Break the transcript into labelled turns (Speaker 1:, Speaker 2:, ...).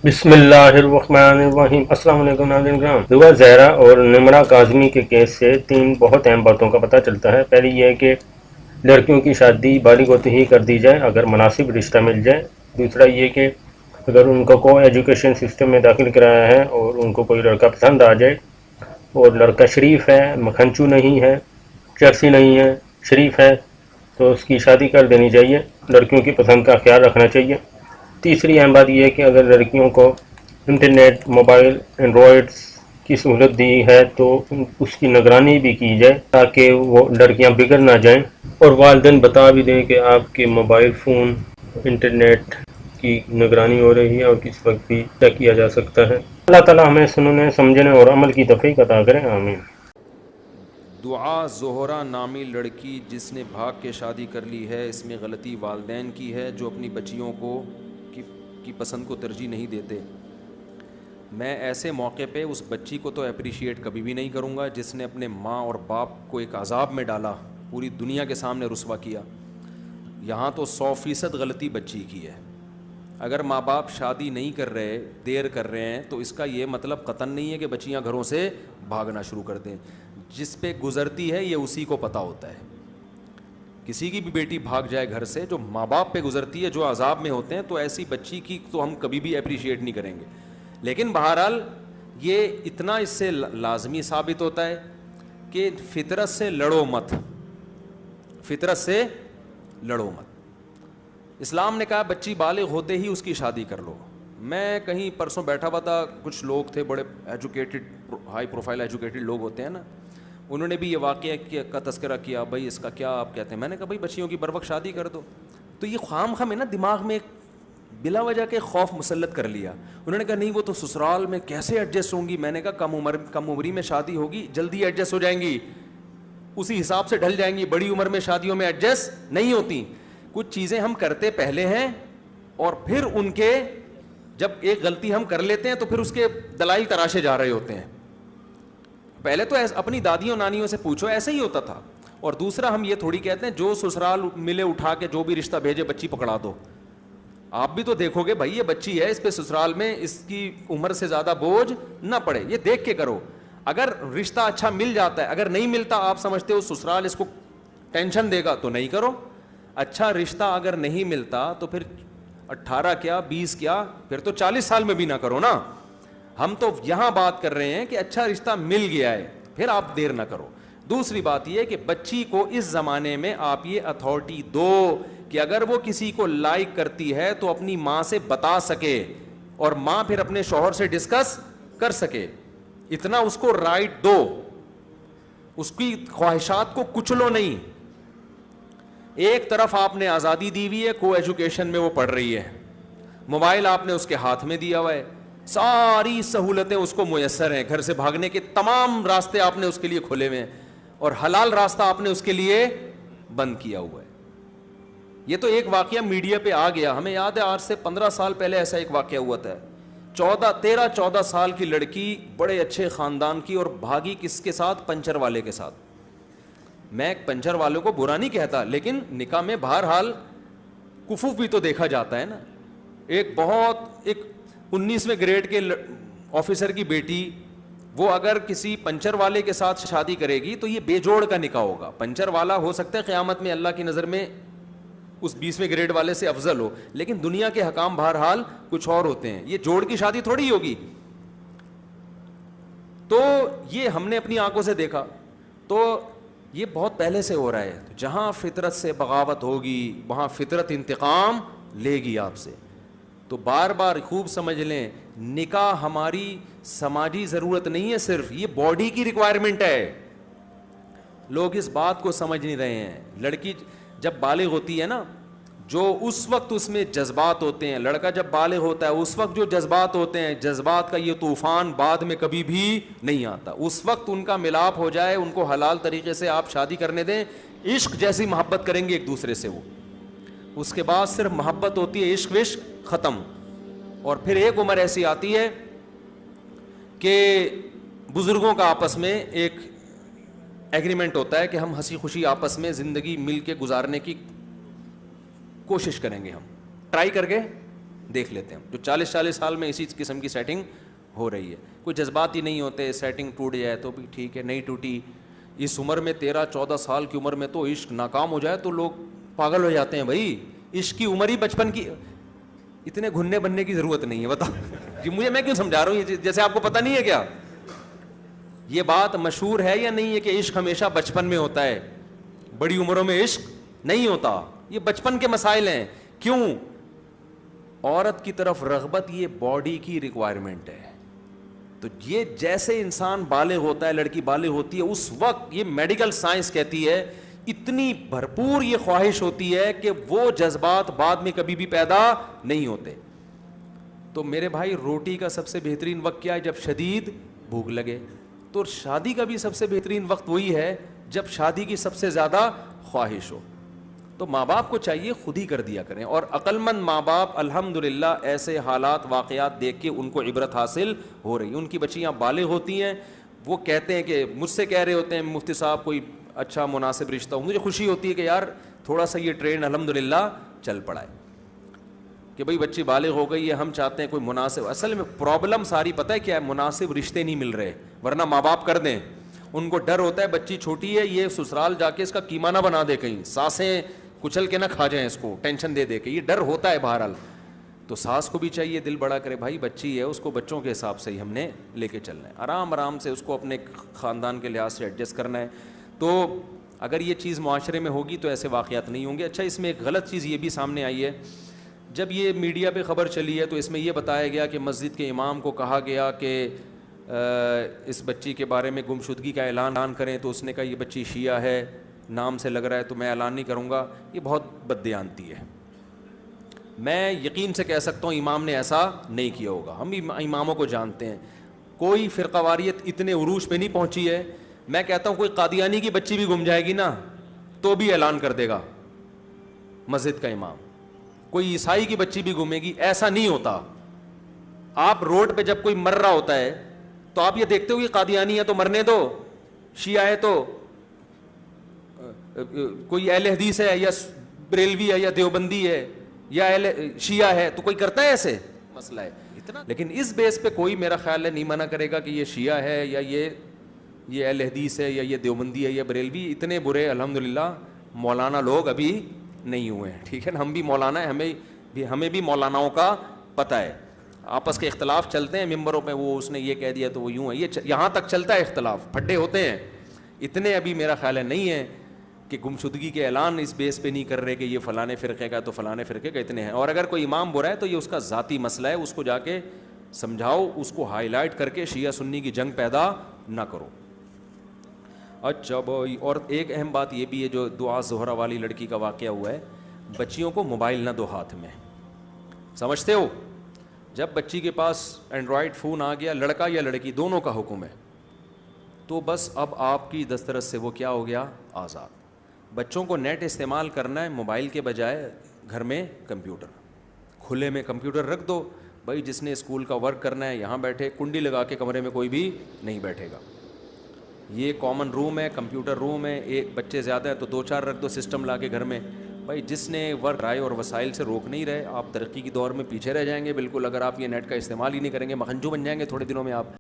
Speaker 1: بسم اللہ الرحمن الرحیم۔ السلام علیکم ناظرین کرام۔ دعا زہرا اور نمرہ کاظمی کے کیس سے تین بہت اہم باتوں کا پتہ چلتا ہے۔ پہلی یہ ہے کہ لڑکیوں کی شادی بالغ ہوتے ہی کر دی جائے اگر مناسب رشتہ مل جائے۔ دوسرا یہ کہ اگر ان کو ایجوکیشن سسٹم میں داخل کرایا ہے اور ان کو کوئی لڑکا پسند آ جائے اور لڑکا شریف ہے، مکھنچو نہیں ہے، چرسی نہیں ہے، شریف ہے، تو اس کی شادی کر دینی چاہیے۔ لڑکیوں کی پسند کا خیال رکھنا چاہیے۔ تیسری اہم بات یہ ہے کہ اگر لڑکیوں کو انٹرنیٹ، موبائل، اینڈرائڈس کی سہولت دی ہے تو اس کی نگرانی بھی کی جائے تاکہ وہ لڑکیاں بگڑ نہ جائیں، اور والدین بتا بھی دیں کہ آپ کے موبائل فون، انٹرنیٹ کی نگرانی ہو رہی ہے اور کس وقت بھی چیک کیا جا سکتا ہے۔ اللہ تعالیٰ ہمیں سننے، سمجھنے اور عمل کی توفیق عطا کریں، آمین۔
Speaker 2: دعا زہرا نامی لڑکی جس نے بھاگ کے شادی کر لی ہے، اس میں غلطی والدین کی ہے جو اپنی بچیوں کو کی پسند کو ترجیح نہیں دیتے۔ میں ایسے موقع پہ اس بچی کو تو اپریشیٹ کبھی بھی نہیں کروں گا جس نے اپنے ماں اور باپ کو ایک عذاب میں ڈالا، پوری دنیا کے سامنے رسوا کیا۔ یہاں تو 100% غلطی بچی کی ہے۔ اگر ماں باپ شادی نہیں کر رہے، دیر کر رہے ہیں، تو اس کا یہ مطلب قطعاً نہیں ہے کہ بچیاں گھروں سے بھاگنا شروع کر دیں۔ جس پہ گزرتی ہے یہ اسی کو پتہ ہوتا ہے۔ کسی کی بھی بیٹی بھاگ جائے گھر سے، جو ماں باپ پہ گزرتی ہے، جو عذاب میں ہوتے ہیں، تو ایسی بچی کی تو ہم کبھی بھی اپریشیٹ نہیں کریں گے۔ لیکن بہرحال یہ اتنا اس سے لازمی ثابت ہوتا ہے کہ فطرت سے لڑو مت، فطرت سے لڑو مت۔ اسلام نے کہا بچی بالغ ہوتے ہی اس کی شادی کر لو۔ میں کہیں پرسوں بیٹھا ہوا تھا، کچھ لوگ تھے بڑے ایجوکیٹڈ، ہائی پروفائل ایجوکیٹڈ لوگ ہوتے ہیں نا، انہوں نے بھی یہ واقعہ کا تذکرہ کیا، بھائی اس کا کیا آپ کہتے ہیں؟ میں نے کہا بھائی بچیوں کی بروقت شادی کر دو۔ تو یہ خام خواہ میں نا دماغ میں ایک بلا وجہ کے خوف مسلط کر لیا۔ انہوں نے کہا نہیں وہ تو سسرال میں کیسے ایڈجسٹ ہوں گی۔ میں نے کہا کم عمری میں شادی ہوگی، جلدی ایڈجسٹ ہو جائیں گی، اسی حساب سے ڈھل جائیں گی۔ بڑی عمر میں شادیوں میں ایڈجسٹ نہیں ہوتی۔ کچھ چیزیں ہم کرتے پہلے ہیں اور پھر ان کے جب ایک غلطی ہم کر لیتے ہیں تو پھر اس کے دلائل تراشے جا رہے ہوتے ہیں۔ پہلے تو اپنی دادیوں نانیوں سے پوچھو، ایسے ہی ہوتا تھا۔ اور دوسرا ہم یہ تھوڑی کہتے ہیں جو سسرال ملے اٹھا کے جو بھی رشتہ بھیجے بچی پکڑا دو۔ آپ بھی تو دیکھو گے بھائی یہ بچی ہے، اس پہ سسرال میں اس کی عمر سے زیادہ بوجھ نہ پڑے، یہ دیکھ کے کرو۔ اگر رشتہ اچھا مل جاتا ہے، اگر نہیں ملتا آپ سمجھتے ہو سسرال اس کو ٹینشن دے گا تو نہیں کرو۔ اچھا رشتہ اگر نہیں ملتا تو پھر 18 کیا 20 کیا، پھر تو 40 سال میں بھی نہ کرو نا۔ ہم تو یہاں بات کر رہے ہیں کہ اچھا رشتہ مل گیا ہے، پھر آپ دیر نہ کرو۔ دوسری بات یہ کہ بچی کو اس زمانے میں آپ یہ اتھارٹی دو کہ اگر وہ کسی کو لائک کرتی ہے تو اپنی ماں سے بتا سکے اور ماں پھر اپنے شوہر سے ڈسکس کر سکے۔ اتنا اس کو رائٹ دو، اس کی خواہشات کو کچلو نہیں۔ ایک طرف آپ نے آزادی دی ہوئی ہے، کو ایجوکیشن میں وہ پڑھ رہی ہے، موبائل آپ نے اس کے ہاتھ میں دیا ہوا ہے، ساری سہولتیں اس کو میسر ہیں، گھر سے بھاگنے کے تمام راستے آپ نے اس کے لیے کھولے ہوئے ہیں، اور حلال راستہ آپ نے اس کے لیے بند کیا ہوا ہے۔ یہ تو ایک واقعہ میڈیا پہ آ گیا، ہمیں یاد ہے آج سے 15 سال پہلے ایسا ایک واقعہ ہوا تھا۔ 14 سال کی لڑکی، بڑے اچھے خاندان کی، اور بھاگی کس کے ساتھ؟ پنچر والے کے ساتھ۔ میں پنچر والوں کو برا نہیں کہتا، لیکن نکاح میں بہرحال کفوف بھی تو دیکھا جاتا ہے نا۔ ایک 19ویں گریڈ کے آفیسر کی بیٹی، وہ اگر کسی پنچر والے کے ساتھ شادی کرے گی تو یہ بے جوڑ کا نکاح ہوگا۔ پنچر والا ہو سکتا ہے قیامت میں اللہ کی نظر میں اس 20ویں گریڈ والے سے افضل ہو، لیکن دنیا کے حکام بہرحال کچھ اور ہوتے ہیں، یہ جوڑ کی شادی تھوڑی ہوگی۔ تو یہ ہم نے اپنی آنکھوں سے دیکھا، تو یہ بہت پہلے سے ہو رہا ہے۔ جہاں فطرت سے بغاوت ہوگی وہاں فطرت انتقام لے گی آپ سے۔ تو بار بار خوب سمجھ لیں، نکاح ہماری سماجی ضرورت نہیں ہے، صرف یہ باڈی کی ریکوائرمنٹ ہے۔ لوگ اس بات کو سمجھ نہیں رہے ہیں۔ لڑکی جب بالغ ہوتی ہے نا، جو اس وقت اس میں جذبات ہوتے ہیں، لڑکا جب بالغ ہوتا ہے اس وقت جو جذبات ہوتے ہیں، جذبات کا یہ طوفان بعد میں کبھی بھی نہیں آتا۔ اس وقت ان کا ملاپ ہو جائے، ان کو حلال طریقے سے آپ شادی کرنے دیں، عشق جیسی محبت کریں گے ایک دوسرے سے، وہ اس کے بعد صرف محبت ہوتی ہے، عشق وشق ختم۔ اور پھر ایک عمر ایسی آتی ہے کہ بزرگوں کا آپس میں ایک ایگریمنٹ ہوتا ہے کہ ہم ہنسی خوشی آپس میں زندگی مل کے گزارنے کی کوشش کریں گے، ہم ٹرائی کر کے دیکھ لیتے ہیں جو 40 سال میں اسی قسم کی سیٹنگ ہو رہی ہے. کوئی جذبات ہی نہیں ہوتے, سیٹنگ ٹوٹ جائے تو بھی ٹھیک ہے, نہیں ٹوٹی. اس عمر میں 13-14 سال کی عمر میں تو عشق ناکام ہو جائے تو لوگ پاگل ہو جاتے ہیں. بھائی عشق کی عمر ہی بچپن کی, اتنے گھننے بننے کی ضرورت نہیں ہے. بتاؤ جی مجھے, میں کیوں سمجھا رہا ہوں یہ, جیسے آپ کو پتہ نہیں ہے کیا. یہ بات مشہور ہے یا نہیں ہے کہ عشق ہمیشہ بچپن میں ہوتا ہے, بڑی عمروں میں عشق نہیں ہوتا. یہ بچپن کے مسائل ہیں. کیوں؟ عورت کی طرف رغبت یہ باڈی کی ریکوائرمنٹ ہے. تو یہ جیسے انسان بالغ ہوتا ہے, لڑکی بالغ ہوتی ہے, اس وقت یہ میڈیکل سائنس کہتی ہے اتنی بھرپور یہ خواہش ہوتی ہے کہ وہ جذبات بعد میں کبھی بھی پیدا نہیں ہوتے. تو میرے بھائی روٹی کا سب سے بہترین وقت کیا ہے؟ جب شدید بھوک لگے. تو شادی کا بھی سب سے بہترین وقت وہی ہے جب شادی کی سب سے زیادہ خواہش ہو. تو ماں باپ کو چاہیے خود ہی کر دیا کریں, اور عقل مند ماں باپ الحمدللہ ایسے حالات واقعات دیکھ کے ان کو عبرت حاصل ہو رہی ہے. ان کی بچیاں بالغ ہوتی ہیں, وہ کہتے ہیں کہ مجھ سے کہہ رہے ہوتے ہیں مفتی صاحب کوئی اچھا مناسب رشتہ ہو. مجھے خوشی ہوتی ہے کہ یار تھوڑا سا یہ ٹرینڈ الحمدللہ چل پڑا ہے کہ بھئی بچی بالغ ہو گئی ہے, ہم چاہتے ہیں کوئی مناسب. اصل میں پرابلم ساری پتہ ہے کیا ہے؟ مناسب رشتے نہیں مل رہے, ورنہ ماں باپ کر دیں. ان کو ڈر ہوتا ہے بچی چھوٹی ہے, یہ سسرال جا کے اس کا قیمہ نہ بنا دے, کہیں ساسیں کچل کے نہ کھا جائیں اس کو, ٹینشن دے دے کے, یہ ڈر ہوتا ہے بہرحال. تو ساس کو بھی چاہیے دل بڑا کرے, بھائی بچی ہے اس کو بچوں کے حساب سے ہی ہم نے لے کے چلنا ہے, آرام آرام سے اس کو اپنے خاندان کے لحاظ سے ایڈجسٹ کرنا ہے. تو اگر یہ چیز معاشرے میں ہوگی تو ایسے واقعات نہیں ہوں گے. اچھا, اس میں ایک غلط چیز یہ بھی سامنے آئی ہے. جب یہ میڈیا پہ خبر چلی ہے تو اس میں یہ بتایا گیا کہ مسجد کے امام کو کہا گیا کہ اس بچی کے بارے میں گمشدگی کا اعلان کریں, تو اس نے کہا یہ بچی شیعہ ہے, نام سے لگ رہا ہے, تو میں اعلان نہیں کروں گا. یہ بہت بددیانتی ہے. میں یقین سے کہہ سکتا ہوں امام نے ایسا نہیں کیا ہوگا. ہم اماموں کو جانتے ہیں, کوئی فرقہ واریت اتنے عروج پہ نہیں پہنچی ہے. میں کہتا ہوں کوئی قادیانی کی بچی بھی گم جائے گی نا تو بھی اعلان کر دے گا مسجد کا امام. کوئی عیسائی کی بچی بھی گھومے گی, ایسا نہیں ہوتا. آپ روڈ پہ جب کوئی مر رہا ہوتا ہے تو آپ یہ دیکھتے ہو کہ قادیانی ہے تو مرنے دو, شیعہ ہے تو, کوئی اہل حدیث ہے یا بریلوی ہے یا دیوبندی ہے یا اہل شیعہ ہے تو کوئی کرتا ہے ایسے مسئلہ ہے اتنا. لیکن اس بیس پہ کوئی میرا خیال ہے نہیں منع کرے گا کہ یہ شیعہ ہے یا یہ اہل حدیث ہے یا یہ دیوبندی ہے یا بریلوی. اتنے برے الحمدللہ مولانا لوگ ابھی نہیں ہوئے ہیں, ٹھیک ہے نا. ہم بھی مولانا ہیں, ہمیں بھی مولاناؤں کا پتہ ہے. آپس کے اختلاف چلتے ہیں ممبروں پہ, وہ اس نے یہ کہہ دیا تو وہ یوں ہے, یہ یہاں تک چلتا ہے اختلاف, پھڈے ہوتے ہیں. اتنے ابھی میرا خیال ہے نہیں ہے کہ گمشدگی کے اعلان اس بیس پہ نہیں کر رہے کہ یہ فلانے فرقے کا تو فلانے فرقے کا, اتنے ہیں. اور اگر کوئی امام برا ہے تو یہ اس کا ذاتی مسئلہ ہے, اس کو جا کے سمجھاؤ, اس کو ہائی لائٹ کر کے شیعہ سنی کی جنگ پیدا نہ کرو. اچھا بھائی, اور ایک اہم بات یہ بھی ہے جو دعا زہرا والی لڑکی کا واقعہ ہوا ہے, بچیوں کو موبائل نہ دو ہاتھ میں. سمجھتے ہو, جب بچی کے پاس اینڈرائڈ فون آ گیا, لڑکا یا لڑکی دونوں کا حکم ہے, تو بس اب آپ کی دسترس سے وہ کیا ہو گیا, آزاد. بچوں کو نیٹ استعمال کرنا ہے موبائل کے بجائے, گھر میں کمپیوٹر کھلے میں کمپیوٹر رکھ دو. بھائی جس نے اسکول کا ورک کرنا ہے یہاں بیٹھے, کنڈی لگا کے کمرے میں کوئی بھی نہیں بیٹھے گا. یہ کامن روم ہے, کمپیوٹر روم ہے, ایک بچے زیادہ ہے تو 2-4 رکھ دو سسٹم لا کے گھر میں. بھائی جس نے ورک رائے اور وسائل سے روک نہیں رہے, آپ ترقی کی دور میں پیچھے رہ جائیں گے بالکل. اگر آپ یہ نیٹ کا استعمال ہی نہیں کریں گے, مکھنجو بن جائیں گے تھوڑے دنوں میں آپ.